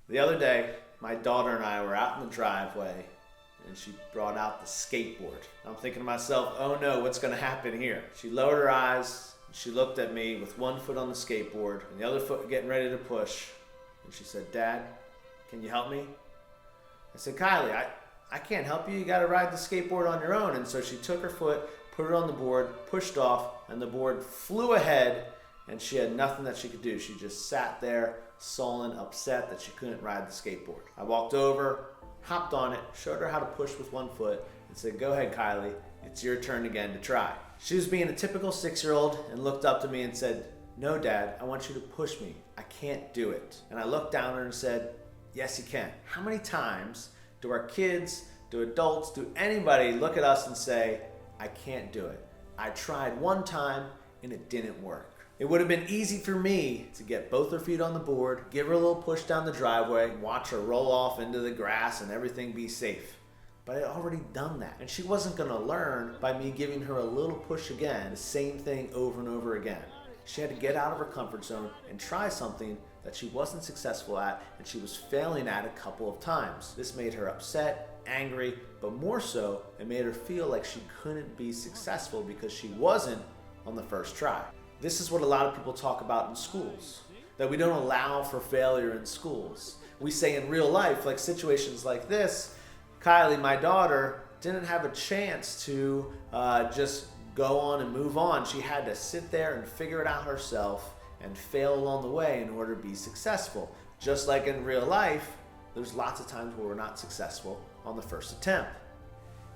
The other day, my daughter and I were out in the driveway and she brought out the skateboard. I'm thinking to myself, oh no, what's gonna happen here? She lowered her eyes, she looked at me with one foot on the skateboard and the other foot getting ready to push. And she said, Dad, can you help me? I said, Kylie, I can't help you. You gotta ride the skateboard on your own. And so she took her foot, put it on the board, pushed off, and the board flew ahead and she had nothing that she could do. She just sat there, sullen, upset that she couldn't ride the skateboard. I walked over, hopped on it, showed her how to push with one foot, and said, go ahead, Kylie, it's your turn again to try. She was being a typical 6-year-old and looked up to me and said, no, Dad, I want you to push me. I can't do it. And I looked down at her and said, yes, you can. How many times do our kids, do adults, do anybody look at us and say, I can't do it? I tried one time and it didn't work. It would have been easy for me to get both her feet on the board, give her a little push down the driveway, and watch her roll off into the grass and everything be safe. But I'd already done that. And she wasn't gonna learn by me giving her a little push again, the same thing over and over again. She had to get out of her comfort zone and try something that she wasn't successful at and she was failing at a couple of times. This made her upset, angry, but more so, it made her feel like she couldn't be successful because she wasn't on the first try. This is what a lot of people talk about in schools, that we don't allow for failure in schools. We say in real life, like situations like this, Kylie, my daughter, didn't have a chance to just go on and move on. She had to sit there and figure it out herself and fail along the way in order to be successful. Just like in real life, there's lots of times where we're not successful on the first attempt.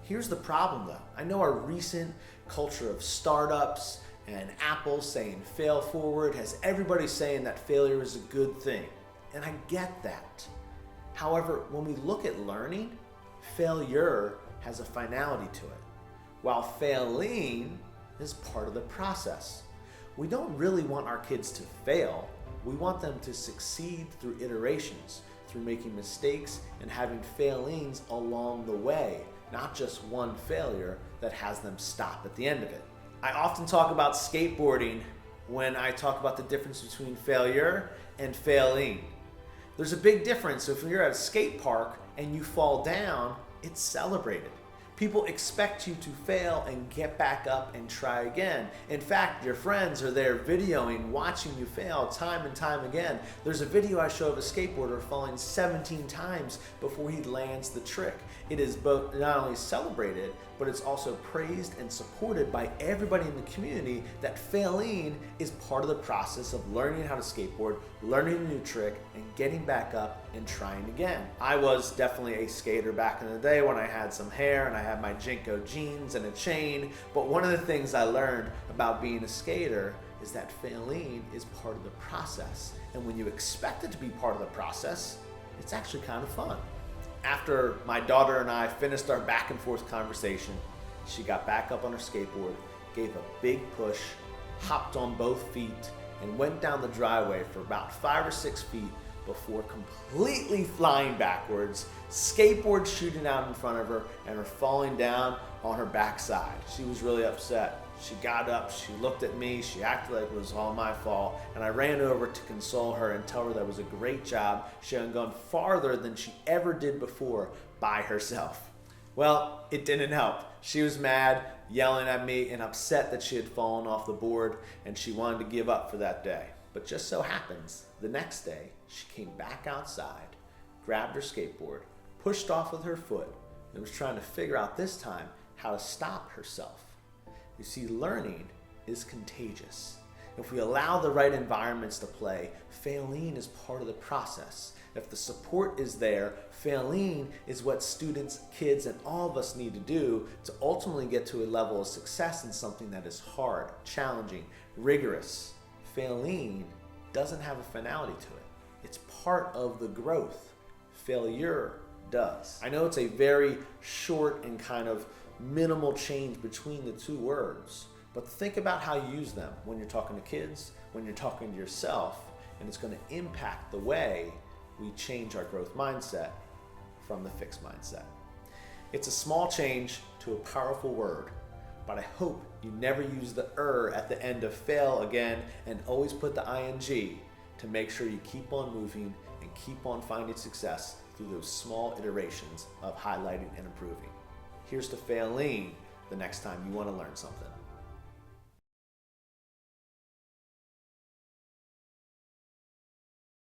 Here's the problem though. I know our recent culture of startups and Apple saying fail forward has everybody saying that failure is a good thing. And I get that. However, when we look at learning, failure has a finality to it, while failing is part of the process. We don't really want our kids to fail. We want them to succeed through iterations, through making mistakes and having failings along the way, not just one failure that has them stop at the end of it. I often talk about skateboarding when I talk about the difference between failure and failing. There's a big difference. So if you're at a skate park and you fall down, it's celebrated. People expect you to fail and get back up and try again. In fact, your friends are there videoing, watching you fail time and time again. There's a video I show of a skateboarder falling 17 times before he lands the trick. It is both not only celebrated, but it's also praised and supported by everybody in the community that failing is part of the process of learning how to skateboard, learning a new trick, and getting back up and trying again. I was definitely a skater back in the day when I had some hair and I had my Jinko jeans and a chain, but one of the things I learned about being a skater is that failing is part of the process. And when you expect it to be part of the process, it's actually kind of fun. After my daughter and I finished our back and forth conversation, she got back up on her skateboard, gave a big push, hopped on both feet, and went down the driveway for about 5 or 6 feet before completely flying backwards, skateboard shooting out in front of her, and her falling down on her backside. She was really upset. She got up, she looked at me, she acted like it was all my fault, and I ran over to console her and tell her that was a great job. She had gone farther than she ever did before by herself. Well, it didn't help. She was mad, yelling at me, and upset that she had fallen off the board, and she wanted to give up for that day. But just so happens, the next day, she came back outside, grabbed her skateboard, pushed off with her foot, and was trying to figure out this time how to stop herself. You see, learning is contagious. If we allow the right environments to play, failing is part of the process. If the support is there, failing is what students, kids, and all of us need to do to ultimately get to a level of success in something that is hard, challenging, rigorous. Failing doesn't have a finality to it. It's part of the growth. Failure does. I know it's a very short and kind of minimal change between the two words, but think about how you use them when you're talking to kids, when you're talking to yourself, and it's going to impact the way we change our growth mindset from the fixed mindset. It's a small change to a powerful word, but I hope you never use the at the end of fail again, and always put the ing to make sure you keep on moving and and keep on finding success through those small iterations of highlighting and improving. Here's to failing the next time you want to learn something.